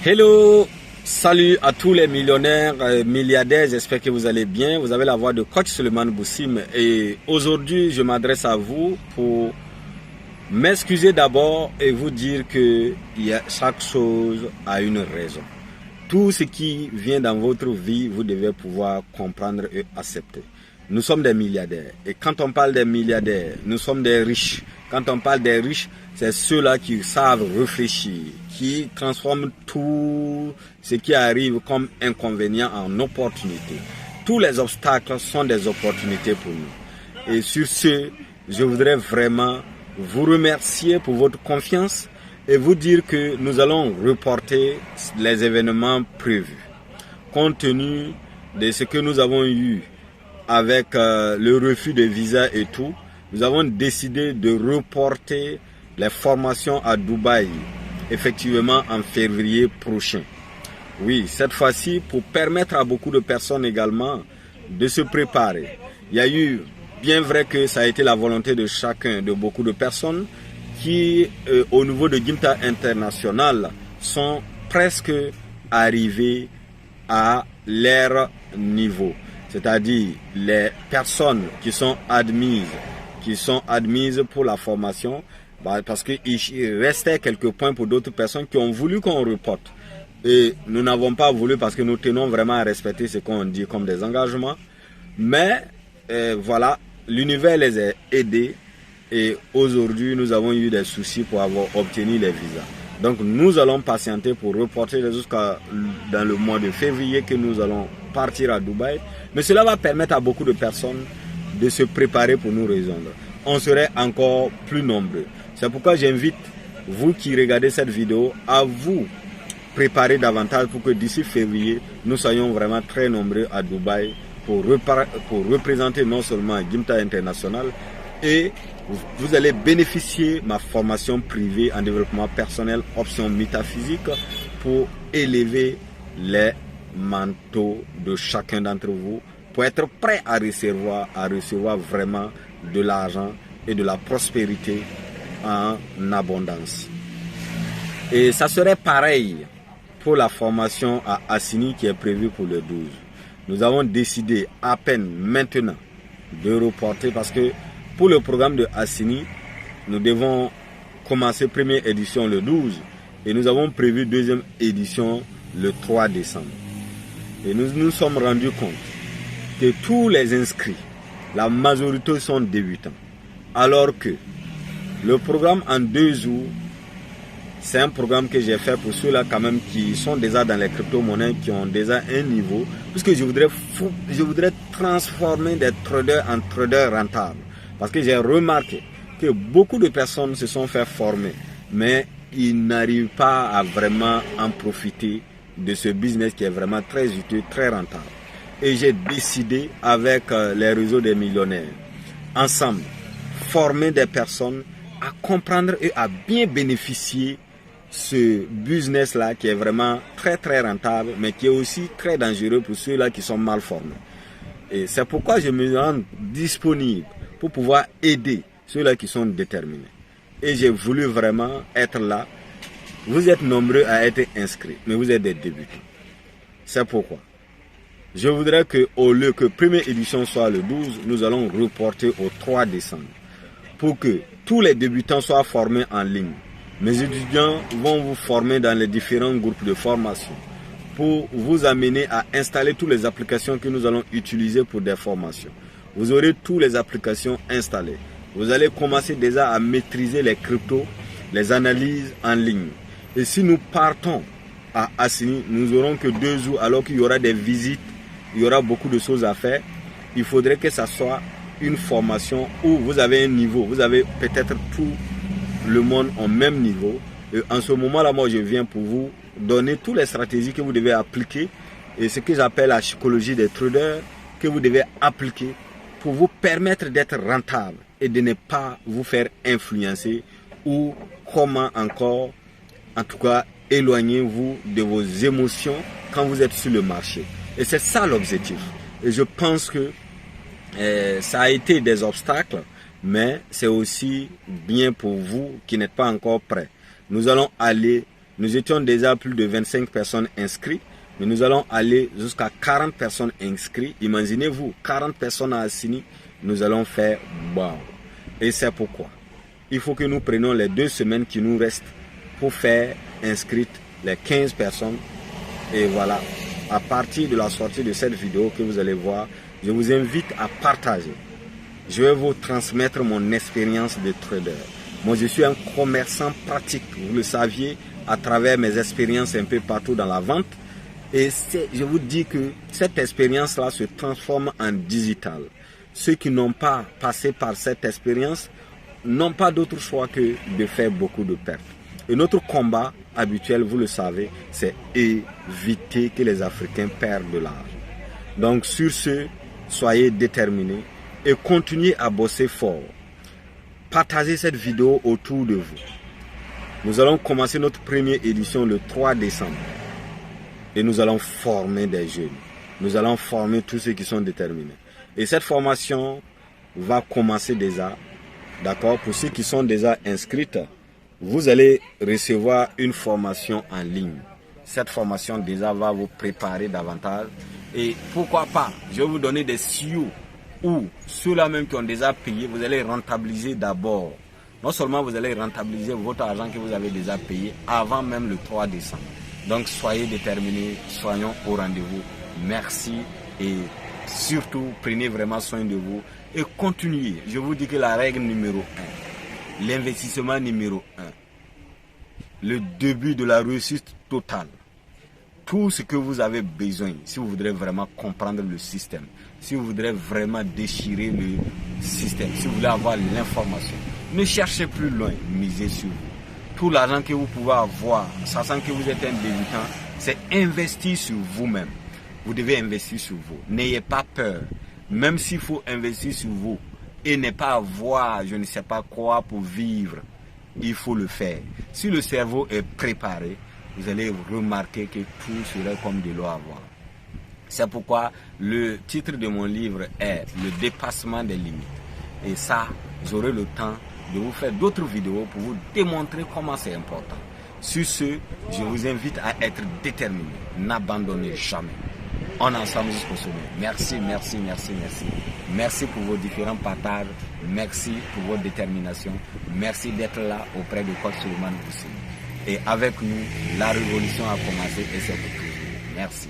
Hello, salut à tous les millionnaires, milliardaires, j'espère que vous allez bien. Vous avez la voix de coach Suleiman Boussim et aujourd'hui je m'adresse à vous pour m'excuser d'abord et vous dire que chaque chose a une raison. Tout ce qui vient dans votre vie, vous devez pouvoir comprendre et accepter. Nous sommes des milliardaires et quand on parle des milliardaires, nous sommes des riches. Quand on parle des riches, c'est ceux-là qui savent réfléchir, qui transforment tout ce qui arrive comme inconvénient en opportunité. Tous les obstacles sont des opportunités pour nous. Et sur ce, je voudrais vraiment vous remercier pour votre confiance et vous dire que nous allons reporter les événements prévus. Compte tenu de ce que nous avons eu avec le refus de visa et tout, nous avons décidé de reporter les formations à Dubaï, effectivement en février prochain. Oui, cette fois-ci, pour permettre à beaucoup de personnes également de se préparer. Il y a eu, bien vrai que ça a été la volonté de chacun, de beaucoup de personnes qui, au niveau de Gimta International, sont presque arrivés à leur niveau. C'est-à-dire les personnes qui sont admises pour la formation, parce qu'il restait quelques points pour d'autres personnes qui ont voulu qu'on reporte. Et nous n'avons pas voulu parce que nous tenons vraiment à respecter ce qu'on dit comme des engagements. Mais voilà, l'univers les a aidés et aujourd'hui nous avons eu des soucis pour avoir obtenu les visas. Donc nous allons patienter pour reporter jusqu'à dans le mois de février que nous allons partir à Dubaï. Mais cela va permettre à beaucoup de personnes de se préparer pour nous rejoindre. On serait encore plus nombreux. C'est pourquoi j'invite vous qui regardez cette vidéo à vous préparer davantage pour que d'ici février, nous soyons vraiment très nombreux à Dubaï pour représenter non seulement Gimta International et vous allez bénéficier de ma formation privée en développement personnel, option métaphysique pour élever les manteaux de chacun d'entre vous pour être prêt à recevoir vraiment de l'argent et de la prospérité en abondance. Et ça serait pareil pour la formation à Assini qui est prévue pour le 12. Nous avons décidé à peine maintenant de reporter parce que pour le programme de Assini, nous devons commencer première édition le 12 et nous avons prévu deuxième édition le 3 décembre. Et nous nous sommes rendus compte que tous les inscrits, la majorité sont débutants. Alors que le programme en 2 jours, c'est un programme que j'ai fait pour ceux-là quand même qui sont déjà dans les crypto-monnaies, qui ont déjà un niveau. Puisque je voudrais transformer des traders en traders rentables. Parce que j'ai remarqué que beaucoup de personnes se sont fait former, mais ils n'arrivent pas à vraiment en profiter de ce business qui est vraiment très utile, très rentable. Et j'ai décidé avec les réseaux des millionnaires, ensemble, former des personnes à comprendre et à bien bénéficier ce business-là qui est vraiment très très rentable, mais qui est aussi très dangereux pour ceux-là qui sont mal formés. Et c'est pourquoi je me rends disponible pour pouvoir aider ceux-là qui sont déterminés. Et j'ai voulu vraiment être là. Vous êtes nombreux à être inscrits, mais vous êtes des débutants. C'est pourquoi je voudrais que, au lieu que première édition soit le 12, nous allons reporter au 3 décembre pour que tous les débutants soient formés en ligne. Mes étudiants vont vous former dans les différents groupes de formation pour vous amener à installer toutes les applications que nous allons utiliser pour des formations. Vous aurez toutes les applications installées. Vous allez commencer déjà à maîtriser les cryptos, les analyses en ligne. Et si nous partons à Assini, nous n'aurons que 2 jours alors qu'il y aura des visites, il y aura beaucoup de choses à faire. Il faudrait que ça soit une formation où vous avez un niveau, vous avez peut-être tout le monde au même niveau. Et en ce moment-là, moi je viens pour vous donner toutes les stratégies que vous devez appliquer et ce que j'appelle la psychologie des traders que vous devez appliquer pour vous permettre d'être rentable et de ne pas vous faire influencer ou comment encore, en tout cas, éloignez-vous de vos émotions quand vous êtes sur le marché. Et c'est ça l'objectif. Et je pense que ça a été des obstacles, mais c'est aussi bien pour vous qui n'êtes pas encore prêts. Nous allons aller Nous étions déjà à plus de 25 personnes inscrites. Mais nous allons aller jusqu'à 40 personnes inscrites. Imaginez-vous, 40 personnes à Assini. Nous allons faire wow. Et c'est pourquoi il faut que nous prenions les 2 semaines qui nous restent pour faire inscrire les 15 personnes. Et voilà, à partir de la sortie de cette vidéo que vous allez voir, je vous invite à partager. Je vais vous transmettre mon expérience de trader. Moi, je suis un commerçant pratique, vous le saviez, à travers mes expériences un peu partout dans la vente. Et je vous dis que cette expérience-là se transforme en digital. Ceux qui n'ont pas passé par cette expérience n'ont pas d'autre choix que de faire beaucoup de pertes. Et notre combat habituel, vous le savez, c'est éviter que les Africains perdent de l'argent. Donc sur ce, soyez déterminés et continuez à bosser fort. Partagez cette vidéo autour de vous. Nous allons commencer notre première édition le 3 décembre. Et nous allons former des jeunes. Nous allons former tous ceux qui sont déterminés. Et cette formation va commencer déjà. D'accord? Pour ceux qui sont déjà inscrits, vous allez recevoir une formation en ligne. Cette formation déjà va vous préparer davantage. Et pourquoi pas, je vais vous donner des tuyaux où ceux-là même qui ont déjà payé, vous allez rentabiliser d'abord. Non seulement vous allez rentabiliser votre argent que vous avez déjà payé avant même le 3 décembre. Donc soyez déterminés, soyons au rendez-vous. Merci et surtout prenez vraiment soin de vous et continuez. Je vous dis que la règle numéro 1, l'investissement numéro 1, le début de la réussite totale. Tout ce que vous avez besoin, si vous voudrez vraiment comprendre le système, si vous voudrez vraiment déchirer le système, si vous voulez avoir l'information, ne cherchez plus loin, misez sur vous. Tout l'argent que vous pouvez avoir, sachant que vous êtes un débutant, c'est investir sur vous-même. Vous devez investir sur vous. N'ayez pas peur. Même s'il faut investir sur vous et ne pas avoir, je ne sais pas quoi pour vivre, il faut le faire. Si le cerveau est préparé, vous allez remarquer que tout serait comme de l'eau à boire. C'est pourquoi le titre de mon livre est « Le dépassement des limites ». Et ça, j'aurai le temps de vous faire d'autres vidéos pour vous démontrer comment c'est important. Sur ce, je vous invite à être déterminé. N'abandonnez jamais. On est ensemble jusqu'au sommet. Merci, merci, merci, merci. Merci pour vos différents partages. Merci pour votre détermination. Merci d'être là auprès de Coach Suleiman Boussine. Et avec nous, la révolution a commencé et c'est pour toujours. Merci.